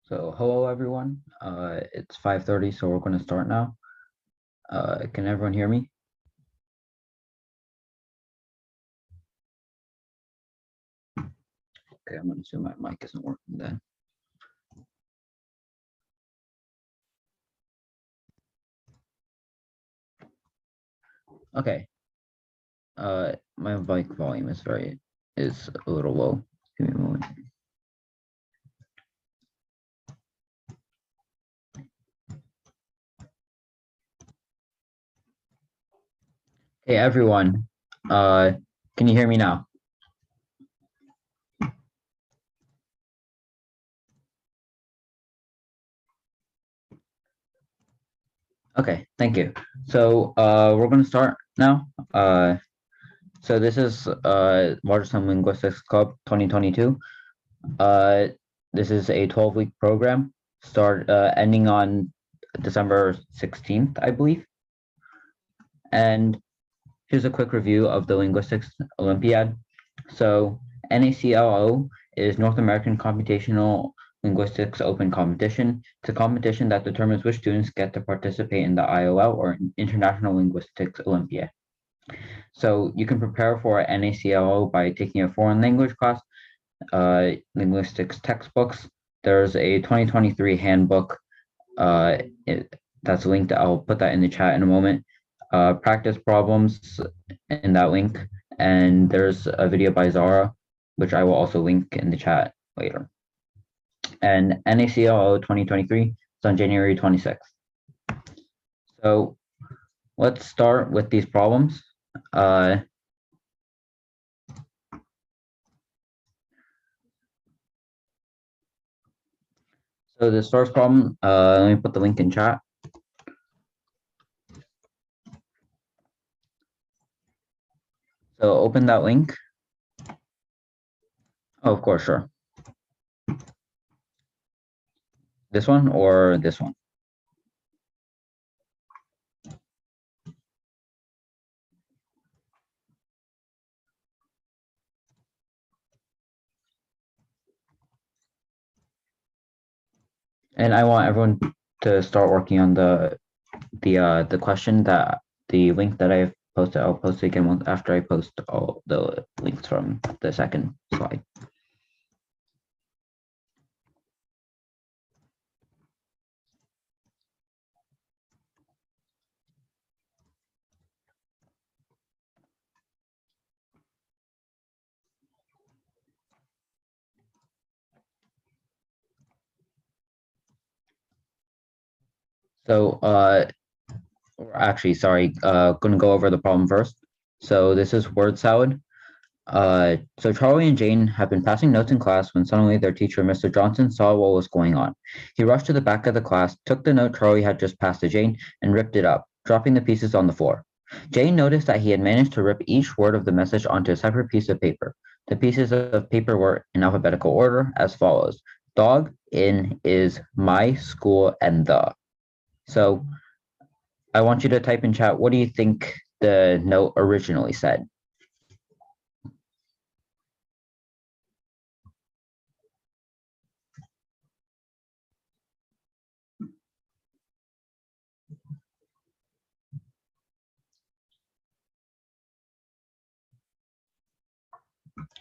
So hello everyone. It's 5:30, so we're going to start now. Can everyone hear me? Okay, I'm going to assume my mic isn't working then. Okay. My mic volume is a little low. Give me a moment. Hey everyone. Can you hear me now? Okay, thank you. So we're going to start now. So this is Waterstone Linguistics Club 2022. This is a 12-week program, ending on December 16th, I believe. And here's a quick review of the Linguistics Olympiad. So NACLO is North American Computational Linguistics Open Competition. It's a competition that determines which students get to participate in the IOL, or International Linguistics Olympiad. So you can prepare for NACLO by taking a foreign language class, linguistics textbooks. There's a 2023 handbook that's linked. I'll put that in the chat in a moment. Practice problems in that link, and there's a video by Zara, which I will also link in the chat later. And NACLO 2023 is on January 26th. So let's start with these problems. So this first problem, let me put the link in chat. So open that link. Oh, of course, sure. This one or this one? And I want everyone to start working on the question, that the link that I've posted. I'll post it again after I post all the links from the second slide. So actually, sorry, gonna go over the problem first. So this is word salad. So Charlie and Jane had been passing notes in class when suddenly their teacher, Mr. Johnson, saw what was going on. He rushed to the back of the class, took the note Charlie had just passed to Jane, and ripped it up, dropping the pieces on the floor. Jane noticed that he had managed to rip each word of the message onto a separate piece of paper. The pieces of paper were in alphabetical order as follows: dog, in, is, my, school, and the. So I want you to type in chat, what do you think the note originally said?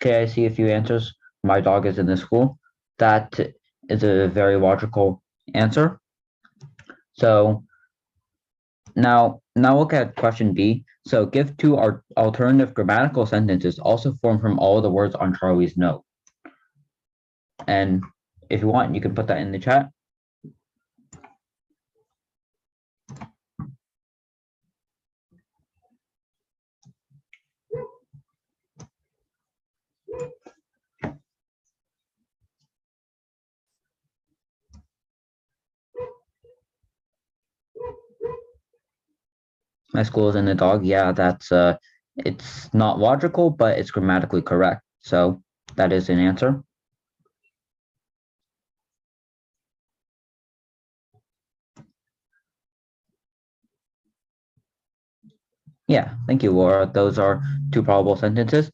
Okay, I see a few answers. My dog is in the school. That is a very logical answer. So now look at question B. So give two alternative grammatical sentences also formed from all the words on Charlie's note. And if you want, you can put that in the chat. My school is in the dog. Yeah, that's it's not logical, but it's grammatically correct. So that is an answer. Yeah, thank you, Laura. Those are two probable sentences.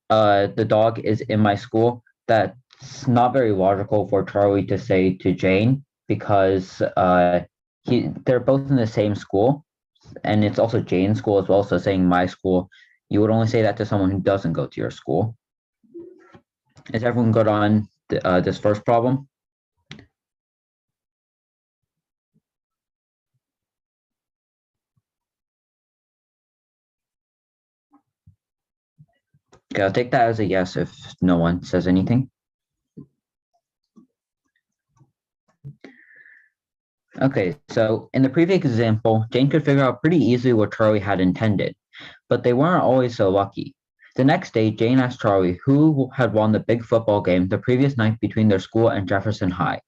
The dog is in my school. That it's not very logical for Charlie to say to Jane because they're both in the same school, and it's also Jane's school as well. So saying my school, you would only say that to someone who doesn't go to your school. Is everyone good on this first problem? Okay, I'll take that as a yes if no one says anything. Okay, so in the previous example, Jane could figure out pretty easily what Charlie had intended, but they weren't always so lucky. The next day, Jane asked Charlie who had won the big football game the previous night between their school and Jefferson High.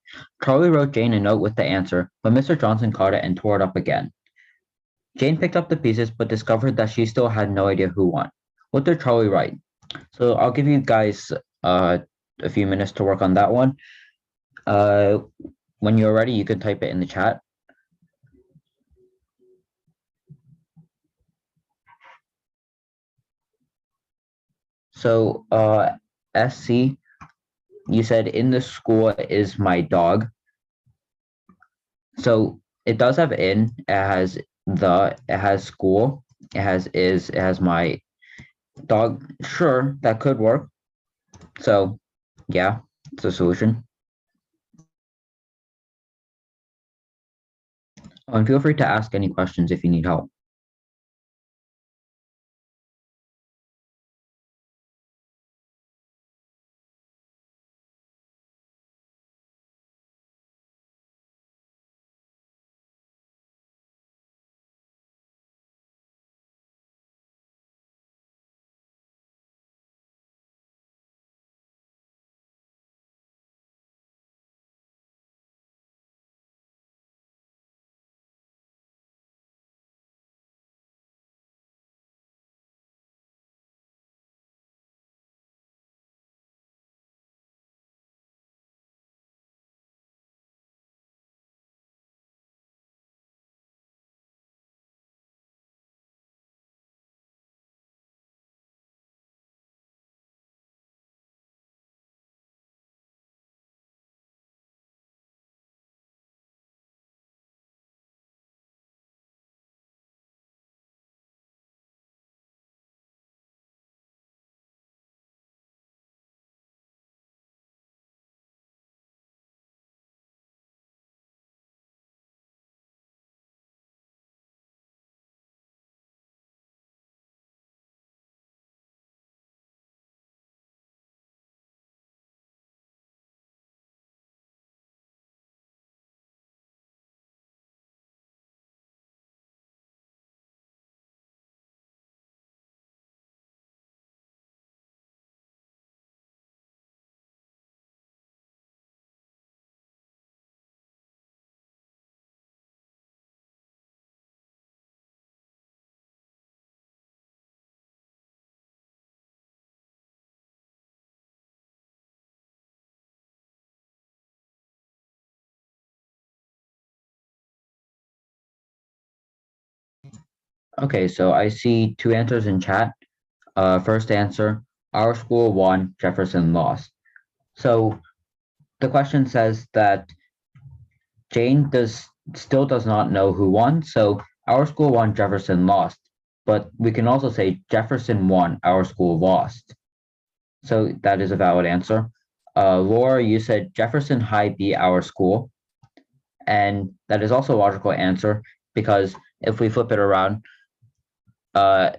Charlie wrote Jane a note with the answer, but Mr. Johnson caught it and tore it up again. Jane picked up the pieces but discovered that she still had no idea who won. What did Charlie write? So I'll give you guys a few minutes to work on that one. Uh, when you're ready, you can type it in the chat. So SC, you said in the school is my dog. So it does have in, it has the, it has school, it has is, it has my dog. Sure, that could work. So yeah, it's a solution. Oh, and feel free to ask any questions if you need help. Okay, so I see two answers in chat. First answer, our school won, Jefferson lost. So the question says that Jane does not know who won, so our school won, Jefferson lost. But we can also say Jefferson won, our school lost. So that is a valid answer. Laura, you said Jefferson High beat our school, and that is also a logical answer because if we flip it around, uh,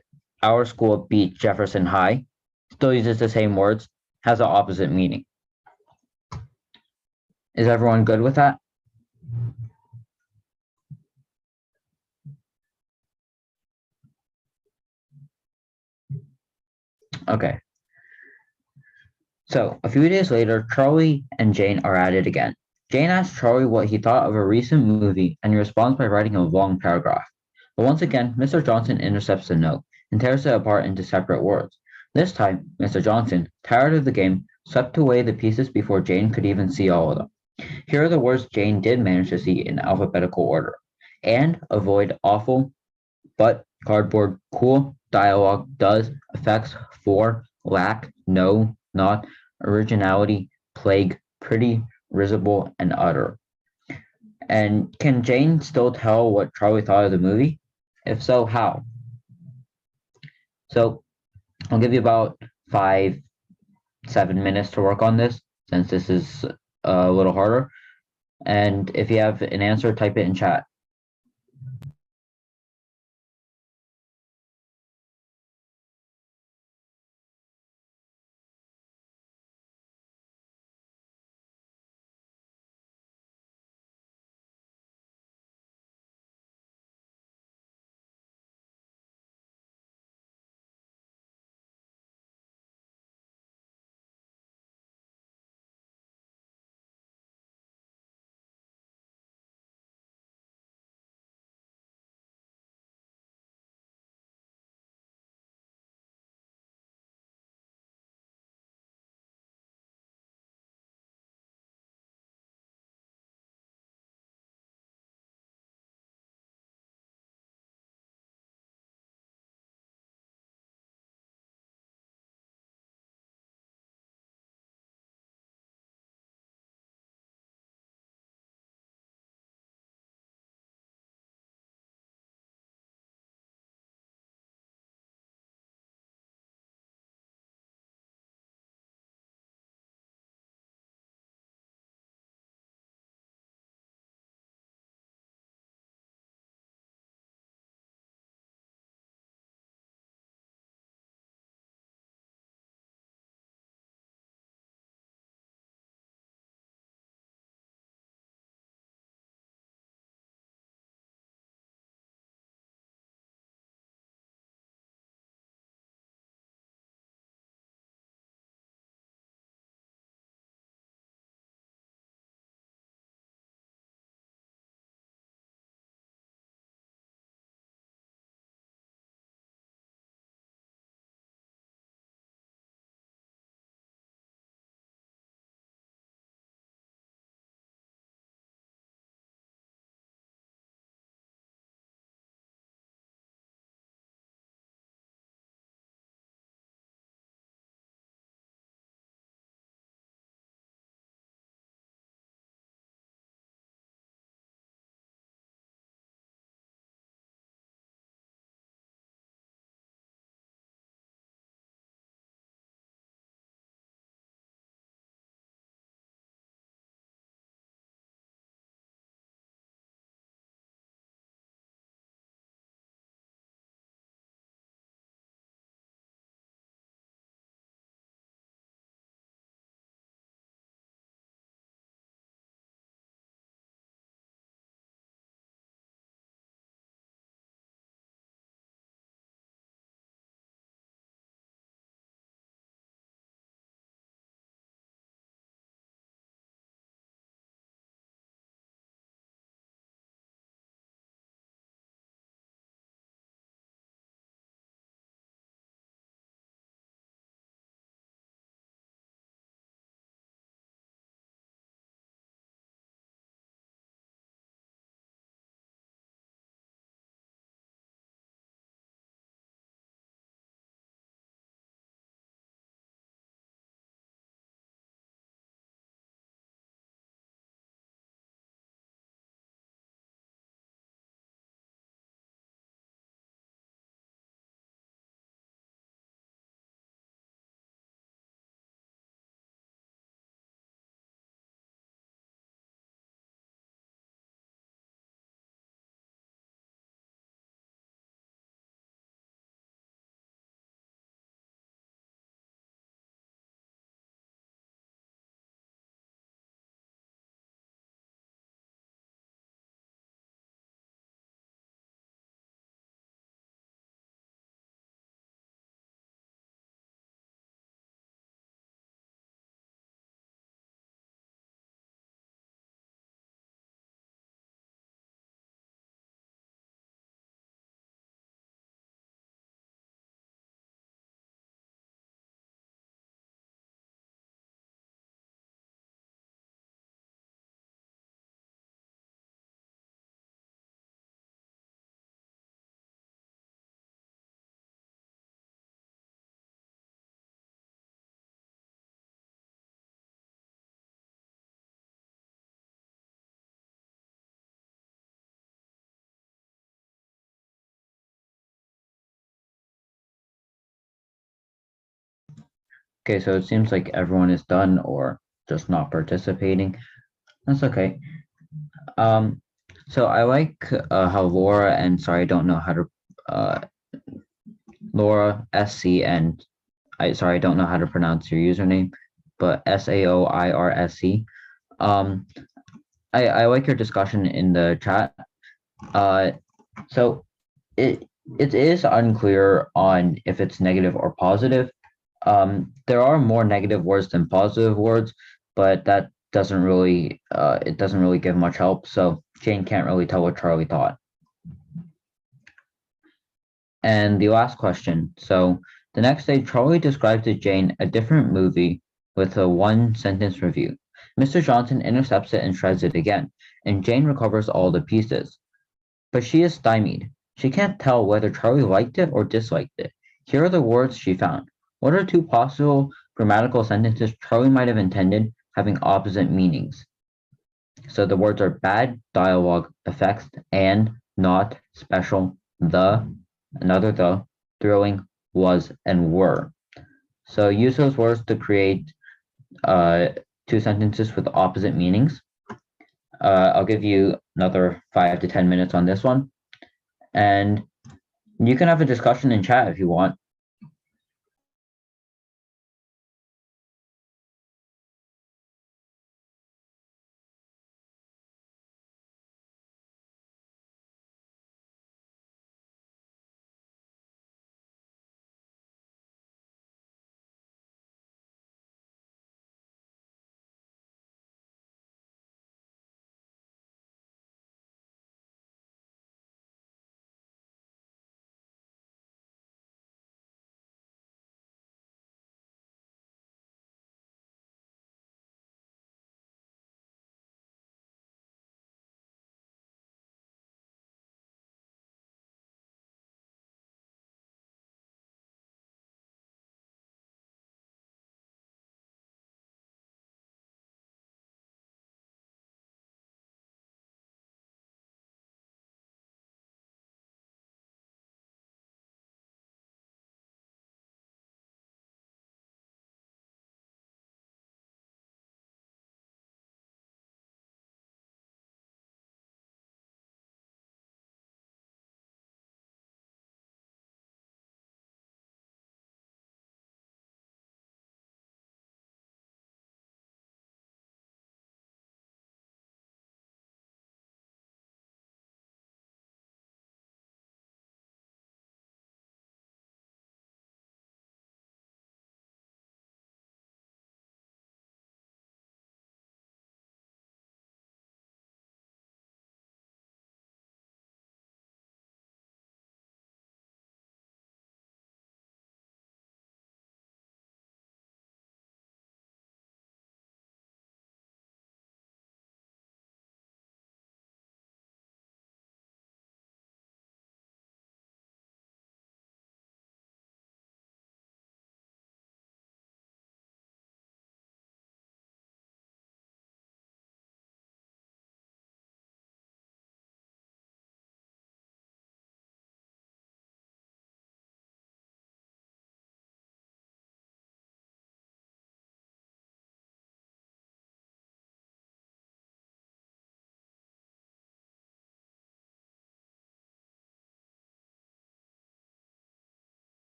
our school beat Jefferson High, still uses the same words, has an opposite meaning. Is everyone good with that? Okay. So a few days later, Charlie and Jane are at it again. Jane asks Charlie what he thought of a recent movie, and he responds by writing a long paragraph. But once again, Mr. Johnson intercepts the note and tears it apart into separate words. This time, Mr. Johnson, tired of the game, swept away the pieces before Jane could even see all of them. Here are the words Jane did manage to see in alphabetical order. And avoid awful, but cardboard, cool, dialogue, does, effects, for, lack, no, not, originality, plague pretty, risible, and utter. And can Jane still tell what Charlie thought of the movie? If so, how? So I'll give you about 7 minutes to work on this, since this is a little harder. And if you have an answer, type it in chat. Okay, so it seems like everyone is done or just not participating. That's okay. Um, so I like how Laura and sorry, I don't know how to uh Laura SC and I don't know how to pronounce your username, but SAOIRSC. Um, I like your discussion in the chat. Uh, so it it is unclear on if it's negative or positive. There are more negative words than positive words, but that doesn't really it doesn't really give much help. So Jane can't really tell what Charlie thought. And the last question. So the next day, Charlie describes to Jane a different movie with a one sentence review. Mr. Johnson intercepts it and shreds it again, and Jane recovers all the pieces. But she is stymied. She can't tell whether Charlie liked it or disliked it. Here are the words she found. What are two possible grammatical sentences Charlie might have intended having opposite meanings? So the words are bad dialogue effects and not special, another thrilling, was, and were. So use those words to create uh, two sentences with opposite meanings. I'll give you another 5 to 10 minutes on this one. And you can have a discussion in chat if you want.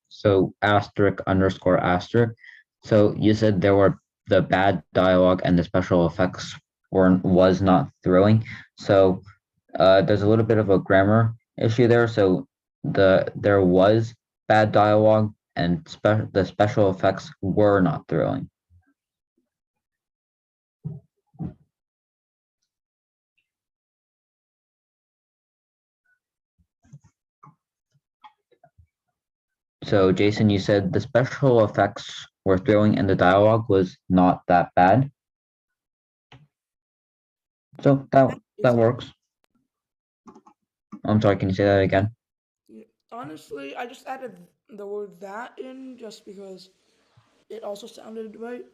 So asterisk underscore asterisk. So you said there were the bad dialogue and the special effects was not thrilling. So there's a little bit of a grammar issue there. So there was bad dialogue and the special effects were not thrilling. So Jason, you said the special effects were thrilling and the dialogue was not that bad. So that works. I'm sorry, can you say that again? Honestly, I just added the word that in just because it also sounded right.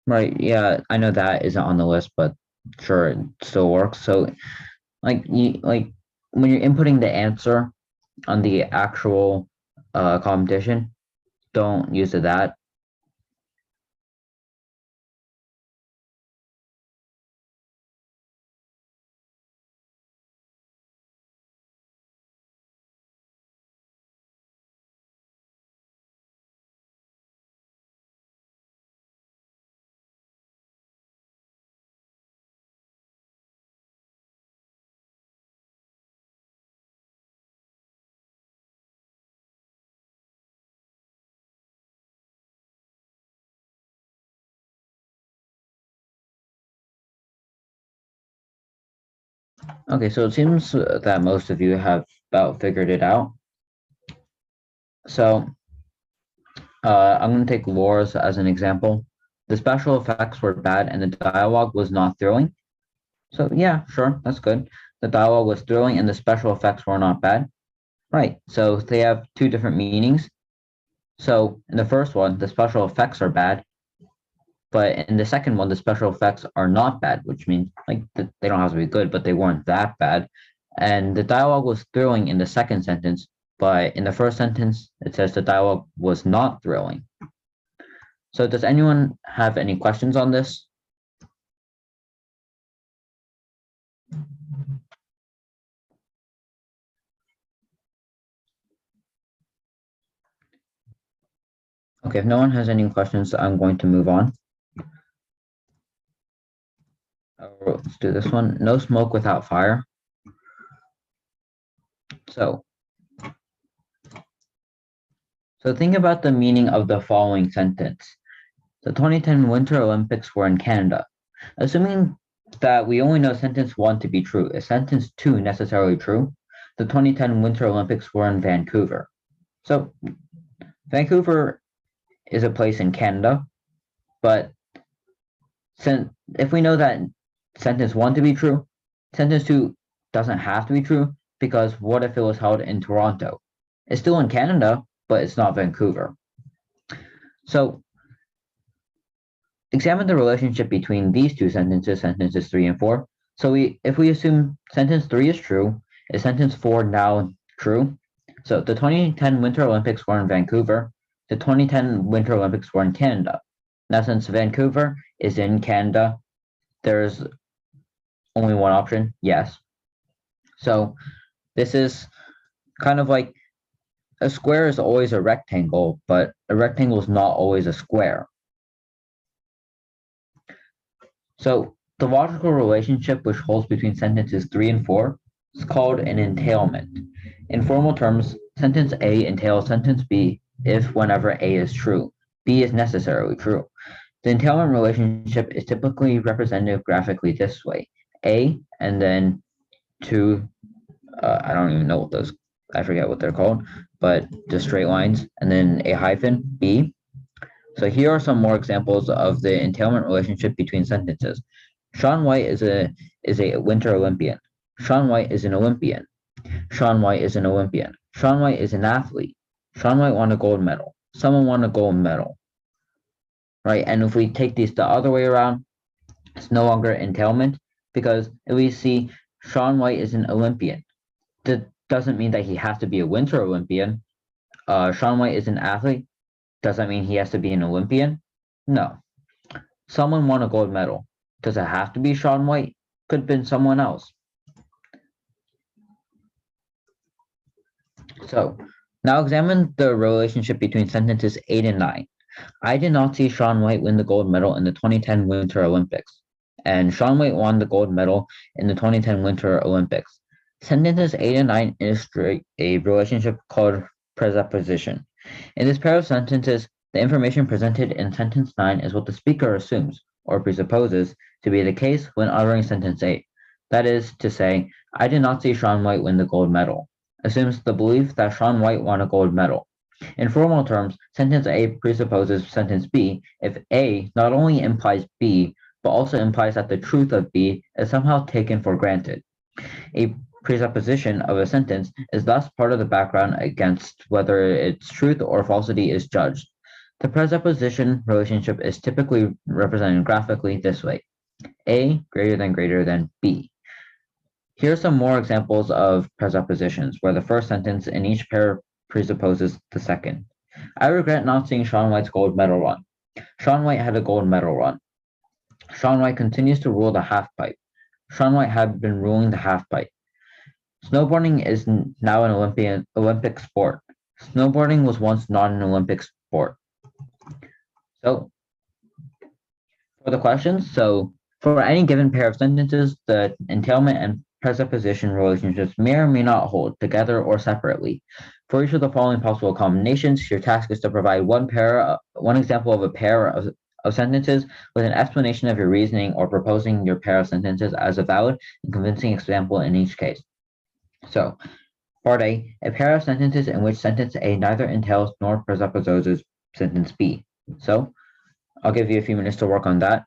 Right, yeah, I know that isn't on the list, but sure, it still works. So, like when you're inputting the answer on the actual competition, don't use the that. Okay, so it seems that most of you have about figured it out. So I'm going to take Laura's as an example. The special effects were bad and the dialogue was not thrilling. So yeah, sure, that's good. The dialogue was thrilling and the special effects were not bad. Right. So they have two different meanings. So in the first one, the special effects are bad, but in the second one, the special effects are not bad, which means like they don't have to be good, but they weren't that bad. And the dialogue was thrilling in the second sentence, but in the first sentence, it says the dialogue was not thrilling. So does anyone have any questions on this? Okay, if no one has any questions, I'm going to move on. Let's do this one. No smoke without fire. So, so think about the meaning of the following sentence. The 2010 Winter Olympics were in Canada. Assuming that we only know sentence one to be true, is sentence two necessarily true? The 2010 Winter Olympics were in Vancouver. So, Vancouver is a place in Canada, but if we know that sentence one to be true, sentence two doesn't have to be true because what if it was held in Toronto? It's still in Canada, but it's not Vancouver. So examine the relationship between these two sentences, sentences three and four. So if we assume sentence three is true, is sentence four now true? So the 2010 Winter Olympics were in Vancouver. The 2010 Winter Olympics were in Canada. Now, since Vancouver is in Canada, there's only one option, yes. So this is kind of like a square is always a rectangle, but a rectangle is not always a square. So the logical relationship which holds between sentences three and four is called an entailment. In formal terms, sentence A entails sentence B if whenever A is true, B is necessarily true. The entailment relationship is typically represented graphically this way: A and then two, I don't even know what those, I forget what they're called, but just straight lines, and then a hyphen, B. So here are some more examples of the entailment relationship between sentences. Shaun White is a Winter Olympian. Shaun White is an Olympian. Shaun White is an Olympian. Shaun White is an athlete. Shaun White won a gold medal. Someone won a gold medal, right? And if we take these the other way around, it's no longer entailment because if we see Shaun White is an Olympian, that doesn't mean that he has to be a Winter Olympian. Shaun White is an athlete. Does that mean he has to be an Olympian? No. Someone won a gold medal. Does it have to be Shaun White? Could have been someone else. So now examine the relationship between sentences 8 and 9. I did not see Shaun White win the gold medal in the 2010 Winter Olympics. And Shaun White won the gold medal in the 2010 Winter Olympics. Sentences 8 and 9 illustrate a relationship called presupposition. In this pair of sentences, the information presented in sentence 9 is what the speaker assumes or presupposes to be the case when uttering sentence 8. That is to say, I did not see Shaun White win the gold medal. Assumes the belief that Shaun White won a gold medal. In formal terms, sentence A presupposes sentence B if A not only implies B, but also implies that the truth of B is somehow taken for granted. A presupposition of a sentence is thus part of the background against whether its truth or falsity is judged. The presupposition relationship is typically represented graphically this way: A greater than B. Here are some more examples of presuppositions where the first sentence in each pair presupposes the second. I regret not seeing Shaun White's gold medal run. Shaun White had a gold medal run. Shaun White continues to rule the halfpipe. Shaun White had been ruling the halfpipe. Snowboarding is now an Olympic sport. Snowboarding was once not an Olympic sport. So for the questions, for any given pair of sentences, the entailment and presupposition relationships may or may not hold together or separately. For each of the following possible combinations, your task is to provide one example of a pair of sentences with an explanation of your reasoning or proposing your pair of sentences as a valid and convincing example in each case. So, part a pair of sentences in which sentence A neither entails nor presupposes sentence B. So, I'll give you a few minutes to work on that.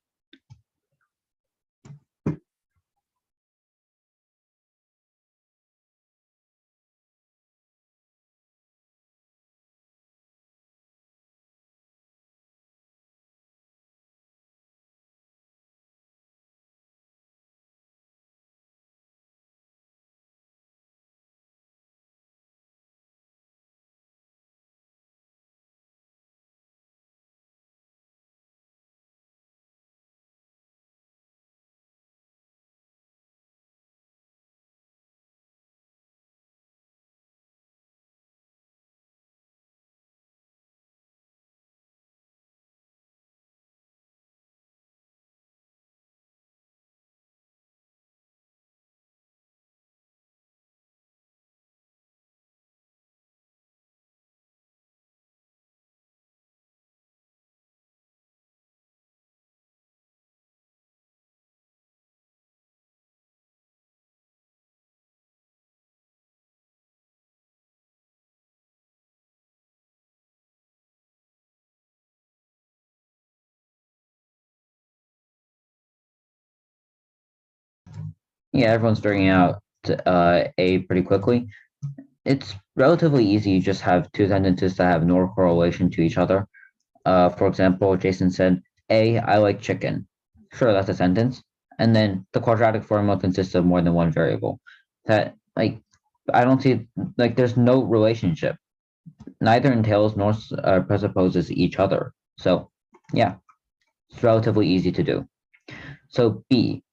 Yeah, everyone's figuring out A pretty quickly. It's relatively easy. You just have two sentences that have no correlation to each other. For example, Jason said, A, I like chicken. Sure, that's a sentence. And then the quadratic formula consists of more than one variable. That, I don't see, there's no relationship. Neither entails nor presupposes each other. So, yeah, it's relatively easy to do. So, B,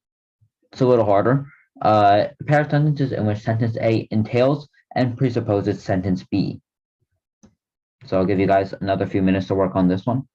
it's a little harder. A pair of sentences in which sentence A entails and presupposes sentence B. So I'll give you guys another few minutes to work on this one.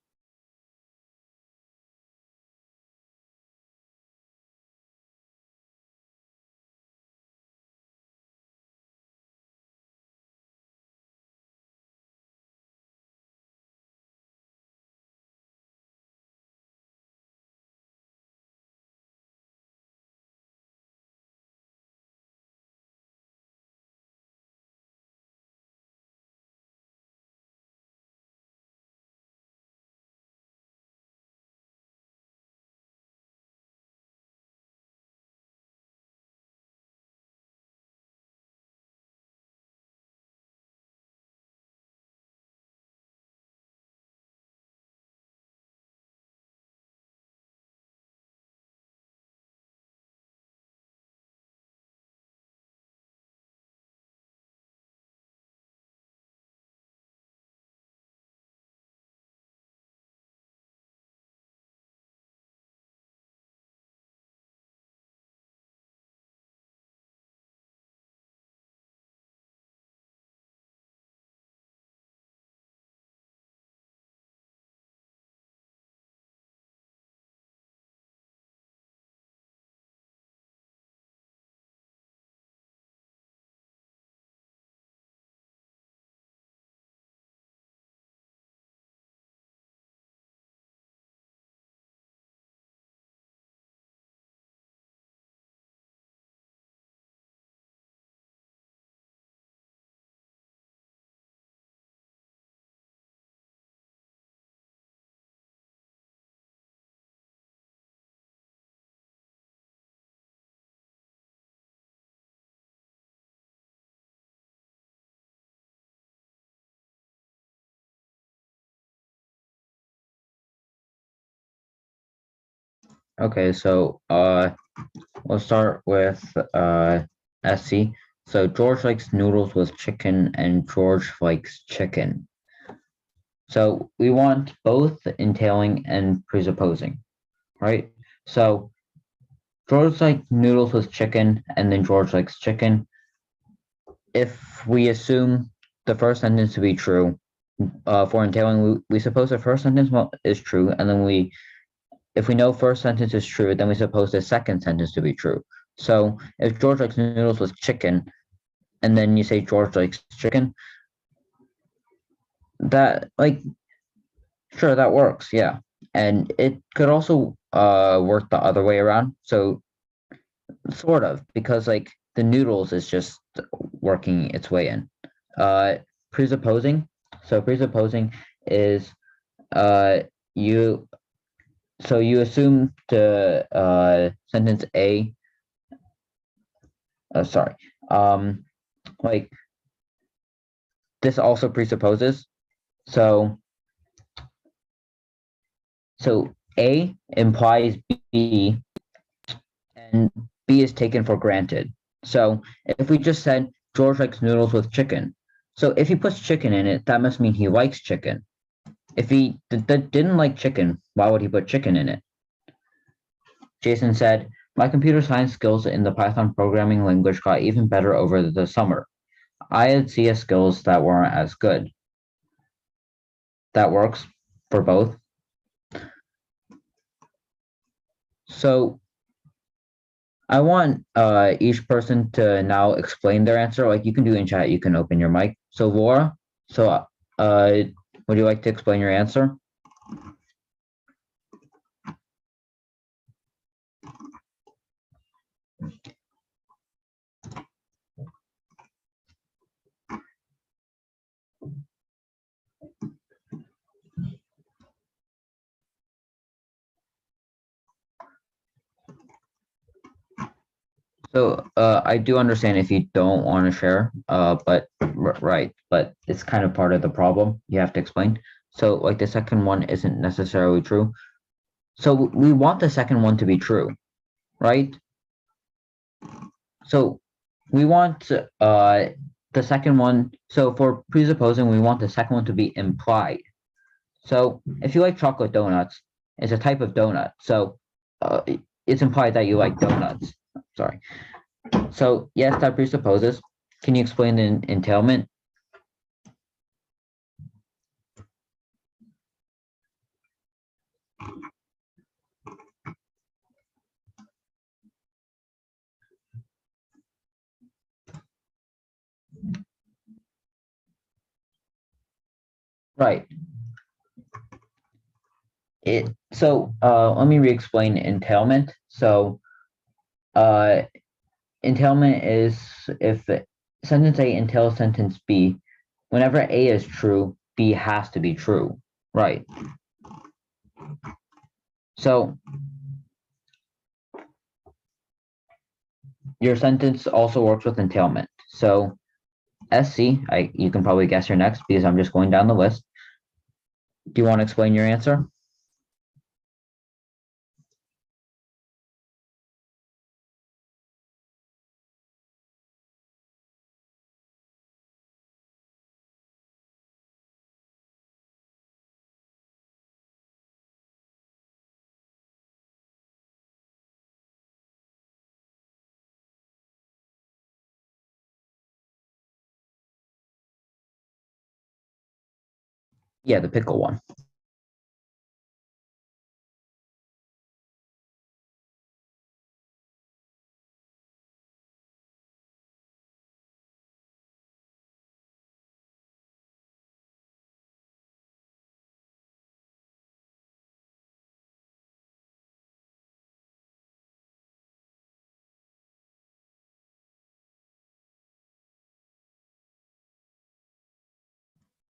Okay, so we'll start with SC. So George likes noodles with chicken and George likes chicken. So we want both entailing and presupposing, right? So George likes noodles with chicken and then George likes chicken. If we assume the first sentence to be true, for entailing, we suppose the first sentence is true, and then if we know first sentence is true, then we suppose the second sentence to be true. So if George likes noodles with chicken, and then you say George likes chicken, that sure that works, yeah. And it could also work the other way around. So sort of, because the noodles is just working its way in. Uh presupposing. So presupposing is uh you so you assume the sentence A, sorry. Um like this also presupposes. So so A implies B and B is taken for granted. So if we just said George likes noodles with chicken, so if he puts chicken in it, that must mean he likes chicken. If he didn't like chicken, why would he put chicken in it? Jason said, my computer science skills in the Python programming language got even better over the summer. I had CS skills that weren't as good. That works for both. So I want each person to now explain their answer. Like you can do in chat, you can open your mic. So Laura, so would you like to explain your answer? So I do understand if you don't want to share, but right, but it's kind of part of the problem. You have to explain. So like the second one isn't necessarily true. So we want the second one to be true, right? So we want the second one. So for presupposing, we want the second one to be implied. So if you like chocolate donuts, it's a type of donut. So uh, it's implied that you like donuts. Sorry. So yes, that presupposes. Can you explain the entailment? Right. Let me re-explain entailment. So uh entailment is if sentence A entails sentence B, whenever A is true, B has to be true. Right. So your sentence also works with entailment. So SC, you can probably guess your next because I'm just going down the list. Do you want to explain your answer? Yeah, the pickle one.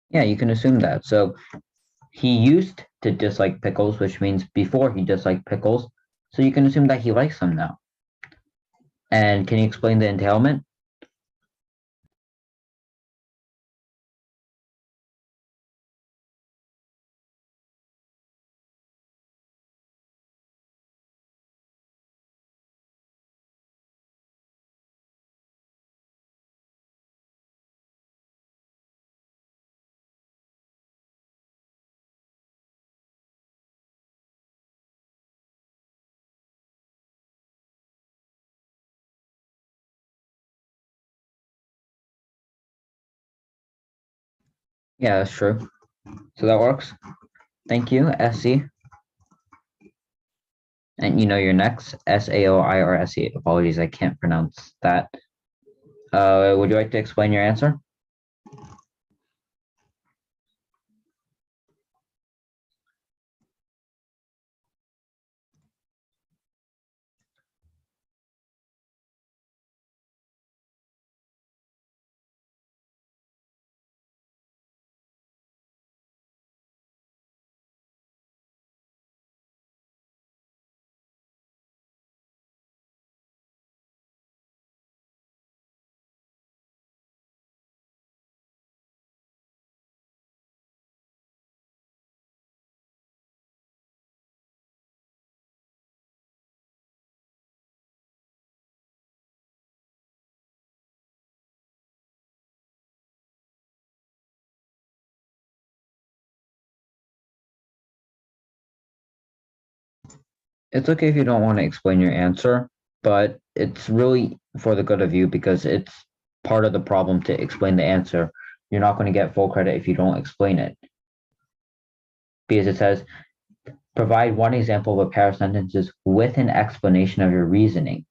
Yeah, you can assume that. So he used to dislike pickles, which means before he disliked pickles. So you can assume that he likes them now. And can you explain the entailment? Yeah, that's true. So that works. Thank you, SC. And you're next. SAOIRSE. Apologies, I can't pronounce that. Would you like to explain your answer? It's okay if you don't want to explain your answer, but it's really for the good of you because it's part of the problem to explain the answer. You're not going to get full credit if you don't explain it because it says provide one example of a pair of sentences with an explanation of your reasoning.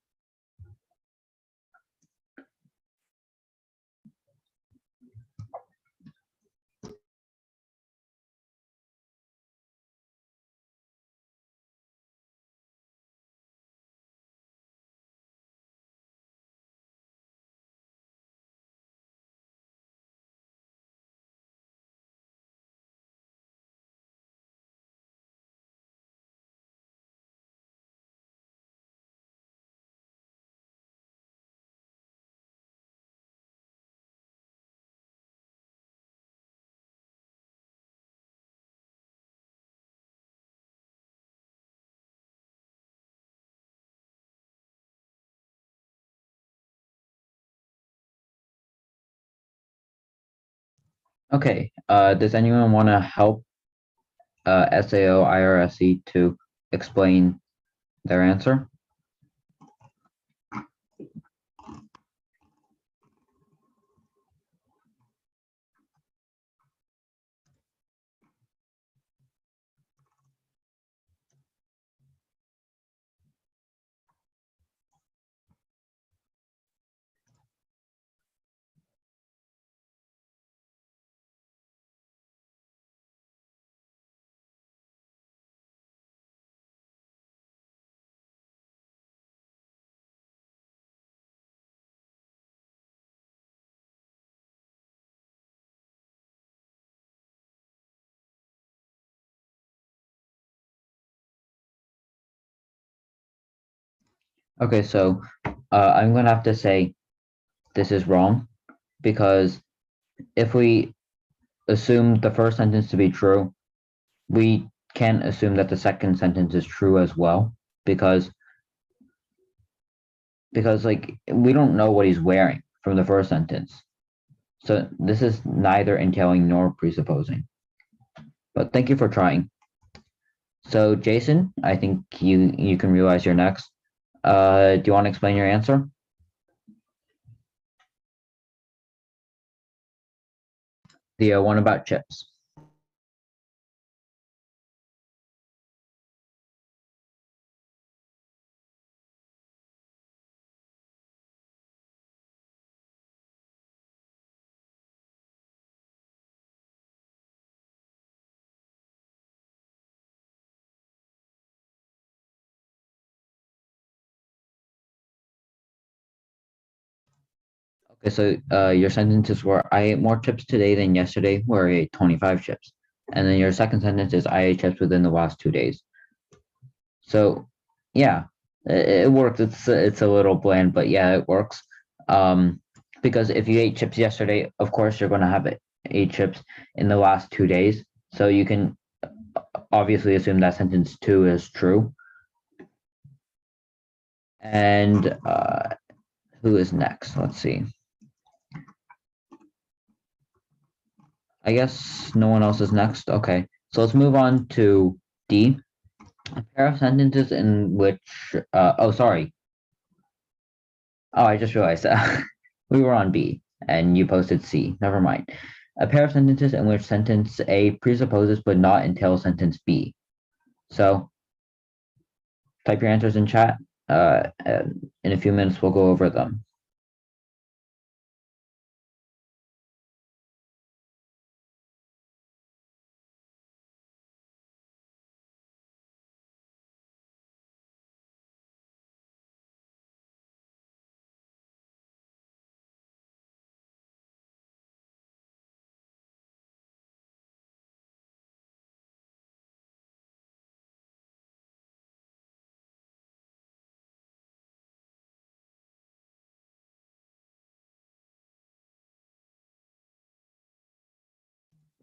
Okay, does anyone want to help SAO IRSE to explain their answer? Okay, so I'm going to have to say this is wrong because if we assume the first sentence to be true, we can't assume that the second sentence is true as well because like we don't know what he's wearing from the first sentence. So this is neither entailing nor presupposing. But thank you for trying. So Jason, I think you can realize you're next. Do you want to explain your answer? The one about chips. Okay, so your sentences were I ate more chips today than yesterday, where I ate 25 chips. And then your second sentence is I ate chips within the last 2 days. So yeah, it works. It's a little bland, but yeah, it works. Um, because if you ate chips yesterday, of course you're gonna have eight chips in the last 2 days. So you can obviously assume that sentence two is true. And who is next? Let's see. I guess no one else is next. Okay, so let's move on to D. A pair of sentences in which, oh, sorry. Oh, I just realized that we were on B and you posted C. Never mind. a pair of sentences in which sentence A presupposes but not entails sentence B. So type your answers in chat. And in a few minutes, we'll go over them.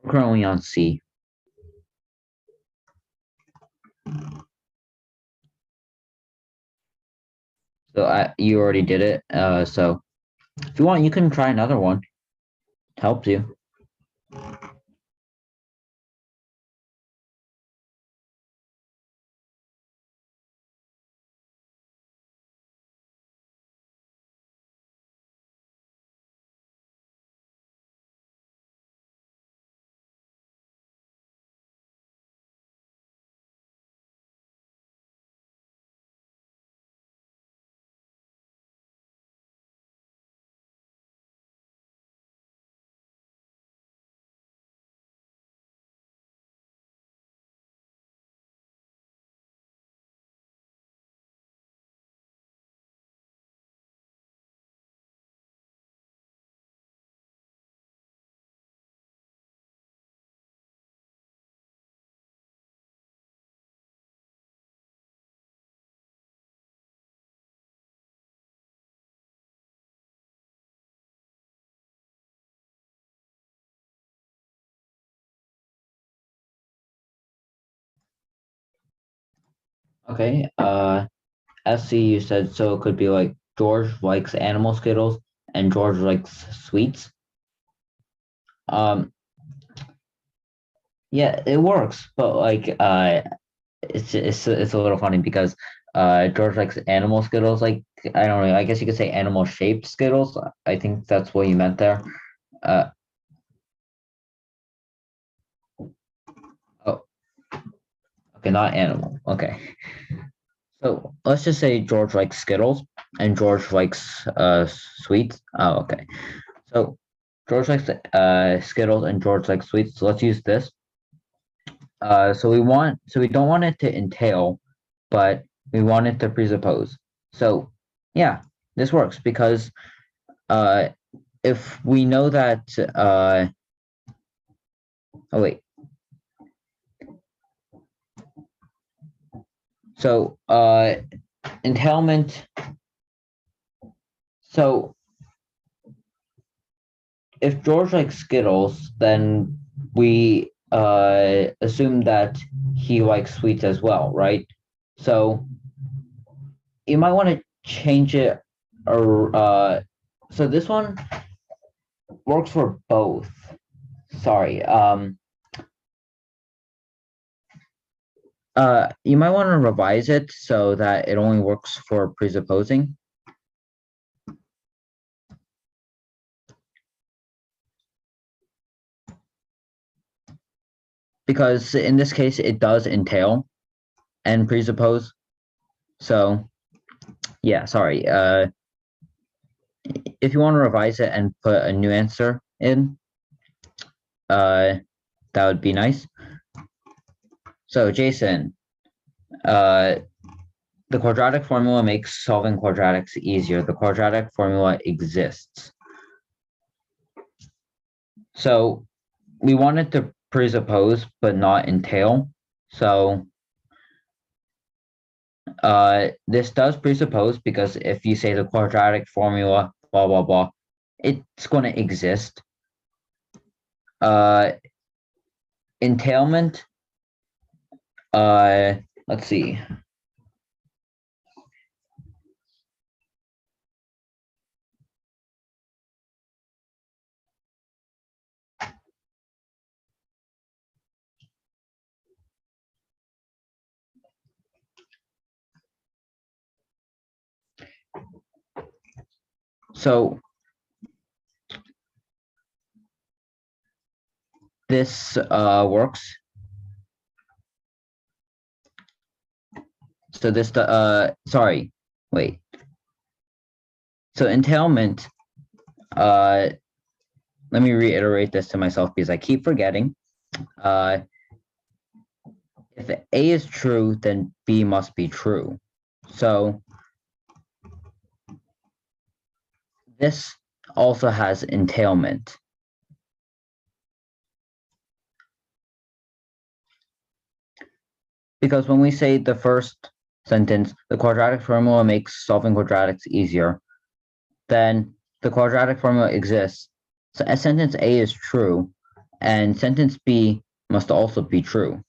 We're currently on C. So you already did it. So if you want, you can try another one. It helps you. Okay. SC, you said so it could be like George likes animal Skittles and George likes sweets. Um, yeah, it works, but like it's a little funny because George likes animal Skittles. Like I don't know, I guess you could say animal shaped Skittles. I think that's what you meant there. Uh, oh, okay, not animal. Okay, so let's just say George likes Skittles and George likes sweets. Oh, okay. So George likes Skittles and George likes sweets. So let's use this. So we don't want it to entail, but we want it to presuppose. So yeah, this works because uh, if we know that oh wait, so entailment. So if George likes Skittles, then we assume that he likes sweets as well, right? So you might want to change it or so this one works for both. Sorry. You might want to revise it so that it only works for presupposing. Because in this case, it does entail and presuppose. So yeah, sorry. If you want to revise it and put a new answer in, that would be nice. So Jason, uh, the quadratic formula makes solving quadratics easier. The quadratic formula exists. So we wanted to presuppose but not entail. So this does presuppose because if you say the quadratic formula, blah, blah, blah, it's going to exist. Uh, entailment, let's see. So this works. So this sorry, wait. So entailment, let me reiterate this to myself because I keep forgetting. If A is true, then B must be true. So this also has entailment. Because when we say the first sentence, the quadratic formula makes solving quadratics easier, then the quadratic formula exists. So sentence A is true, and sentence B must also be true.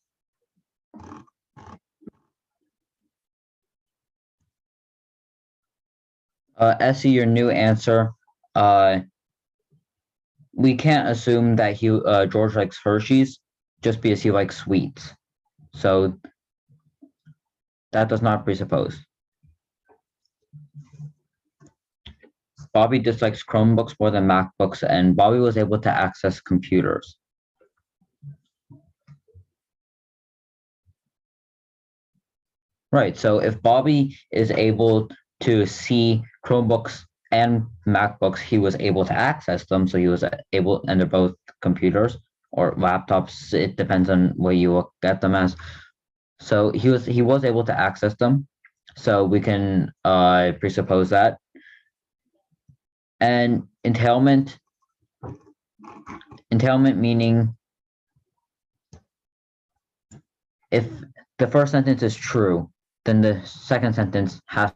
Essie, your new answer. We can't assume that George likes Hershey's just because he likes sweets. So that does not presuppose. Bobby dislikes Chromebooks more than MacBooks, and Bobby was able to access computers. Right. So if Bobby is able to see Chromebooks and MacBooks, he was able to access them. So he was able, and they're both computers or laptops. It depends on what you look at them as. So he was able to access them. So we can presuppose that. And entailment meaning if the first sentence is true, then the second sentence has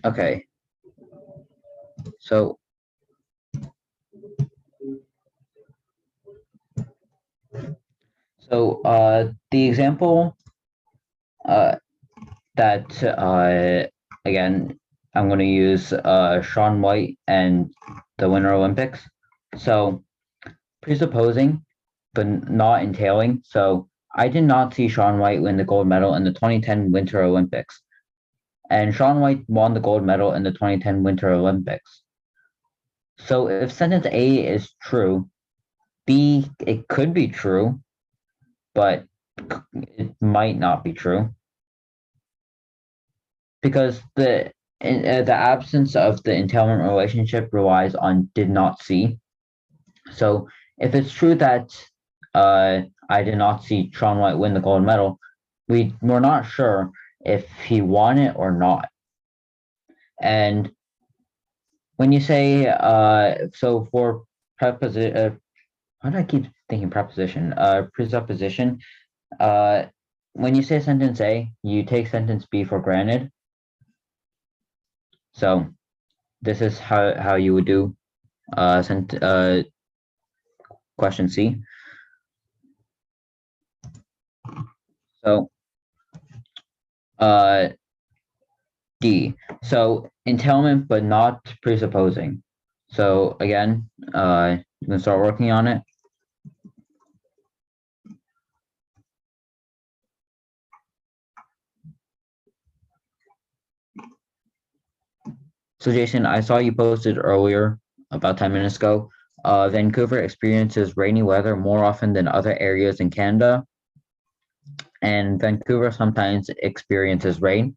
okay. So the example that again I'm going to use Shaun White and the Winter Olympics. So presupposing but not entailing. So I did not see Shaun White win the gold medal in the 2010 Winter Olympics, and Shaun White won the gold medal in the 2010 Winter Olympics. So if sentence A is true, B, it could be true, but it might not be true because the absence of the entailment relationship relies on did not see. So if it's true that I did not see Shaun White win the gold medal, we're not sure if he won it or not. And when you say so for preposition, why do I keep thinking preposition? Presupposition. Uh, when you say sentence A, you take sentence B for granted. So this is how you would do question C. So D. So entailment, but not presupposing. So again, you can start working on it. So Jason, I saw you posted earlier about 10 minutes ago. Vancouver experiences rainy weather more often than other areas in Canada, and Vancouver sometimes experiences rain.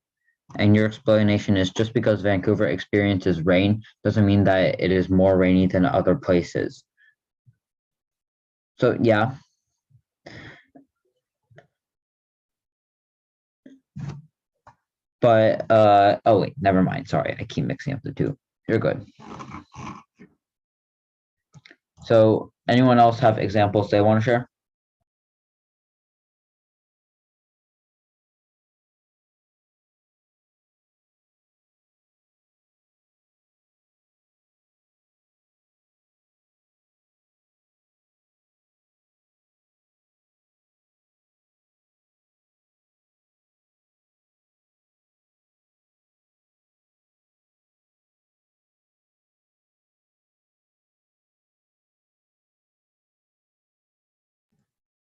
And your explanation is just because Vancouver experiences rain doesn't mean that it is more rainy than other places. So yeah. But oh wait, never mind. Sorry, I keep mixing up the two. You're good. So anyone else have examples they want to share?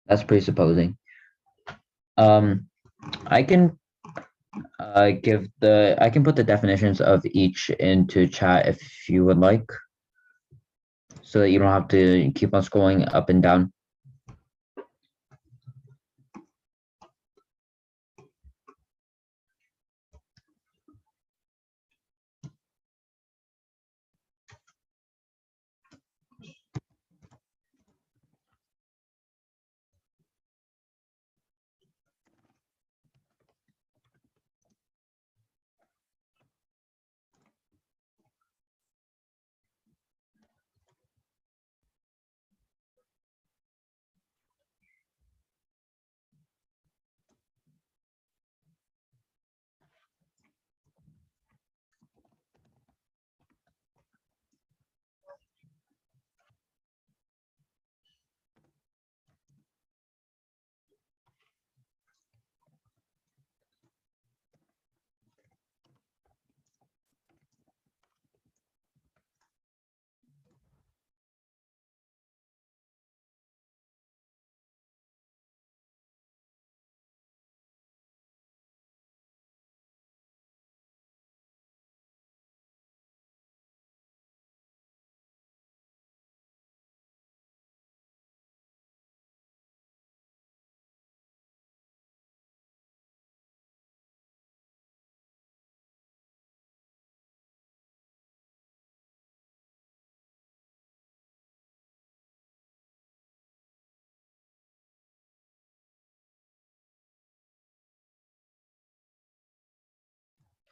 That's presupposing. Um, I can I can put the definitions of each into chat if you would like, so that you don't have to keep on scrolling up and down.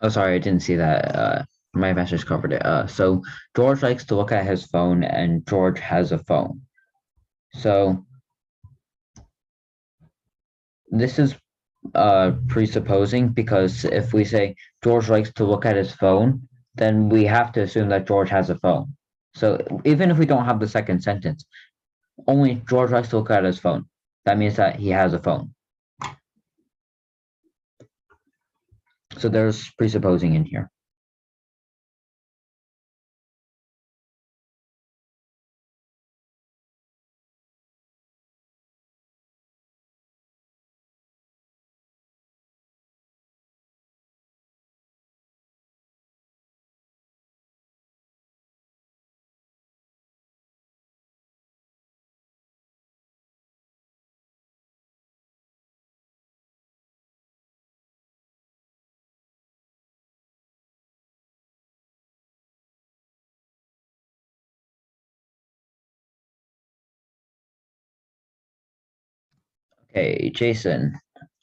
Oh, sorry, I didn't see that. My message covered it. So George likes to look at his phone, and George has a phone. So this is presupposing, because if we say George likes to look at his phone, then we have to assume that George has a phone. So even if we don't have the second sentence, only George likes to look at his phone. That means that he has a phone. So there's presupposing in here. Okay, Jason,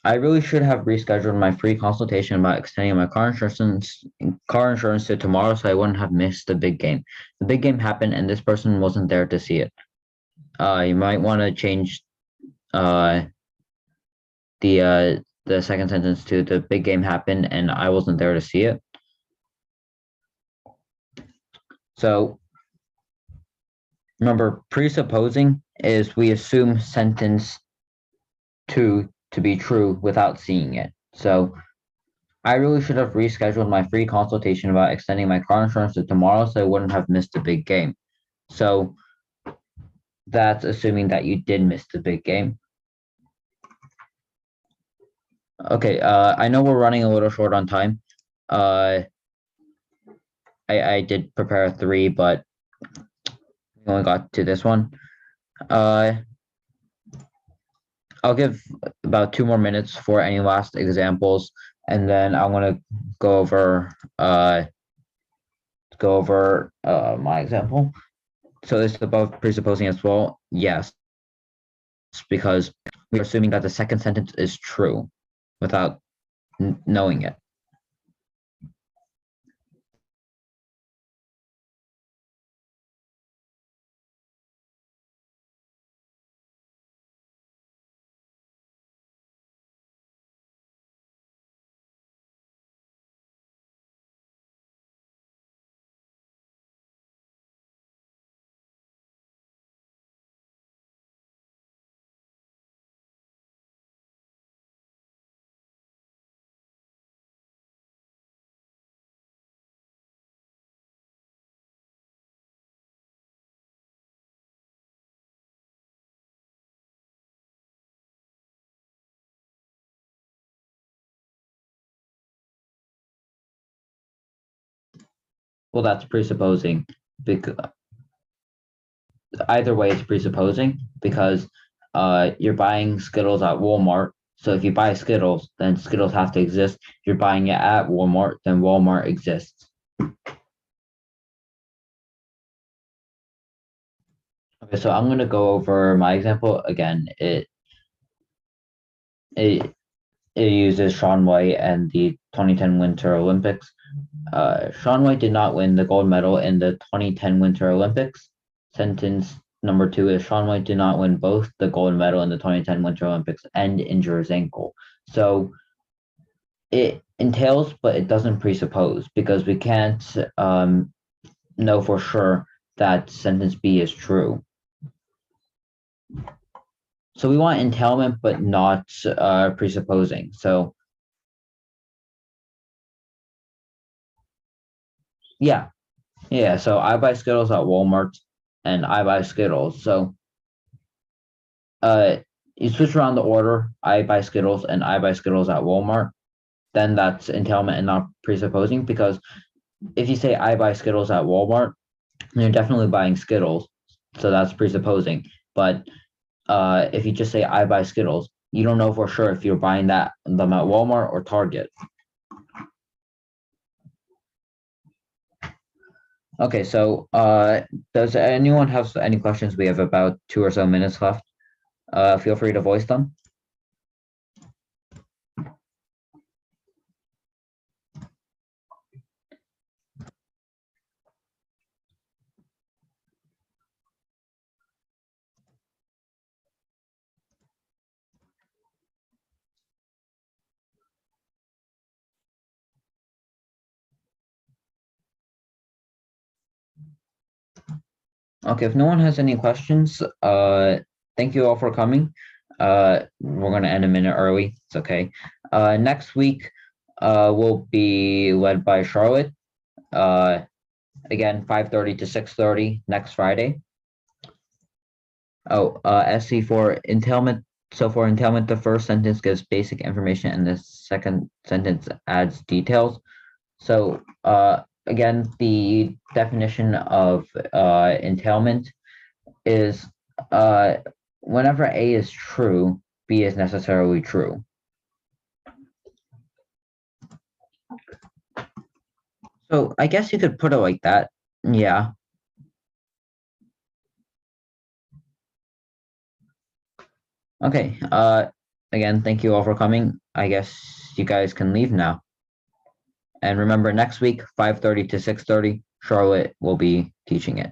I really should have rescheduled my free consultation about extending my car insurance to tomorrow, so I wouldn't have missed the big game. The big game happened, and this person wasn't there to see it. You might want to change uh, the second sentence to the big game happened, and I wasn't there to see it. So remember, presupposing is we assume sentence two to be true without seeing it. So I really should have rescheduled my free consultation about extending my car insurance to tomorrow, so I wouldn't have missed the big game. So that's assuming that you did miss the big game. Okay, I know we're running a little short on time. Uh, I did prepare three, but we only got to this one. Uh, I'll give about 2 more minutes for any last examples, and then I want to go over my example. So is above presupposing as well? Yes, because we're assuming that the second sentence is true without knowing it. Well, that's presupposing, because either way it's presupposing, because you're buying Skittles at Walmart. So if you buy Skittles, then Skittles have to exist. If you're buying it at Walmart, then Walmart exists. Okay, so I'm gonna go over my example again. It it uses Shaun White and the 2010 Winter Olympics. Shaun White did not win the gold medal in the 2010 Winter Olympics. Sentence number two is Shaun White did not win both the gold medal in the 2010 Winter Olympics and injure his ankle. So it entails, but it doesn't presuppose, because we can't know for sure that sentence B is true. So we want entailment, but not presupposing. So yeah, yeah. So I buy Skittles at Walmart, and I buy Skittles. So uh, you switch around the order. I buy Skittles, and I buy Skittles at Walmart. Then that's entailment and not presupposing, because if you say I buy Skittles at Walmart, you're definitely buying Skittles. So that's presupposing. But if you just say I buy Skittles, you don't know for sure if you're buying them at Walmart or Target. Okay, so does anyone have any questions? We have about 2 or so minutes left. Feel free to voice them. Okay, if no one has any questions, thank you all for coming. We're gonna end a minute early. It's okay. Next week, will be led by Charlotte. Uh, again, 5:30 to 6:30 next Friday. Oh, SC for entailment. So for entailment, the first sentence gives basic information, and the second sentence adds details. So again, the definition of entailment is whenever A is true, B is necessarily true. So I guess you could put it like that. Yeah. Okay. Again, thank you all for coming. I guess you guys can leave now. And remember, next week, 5:30 to 6:30, Charlotte will be teaching it.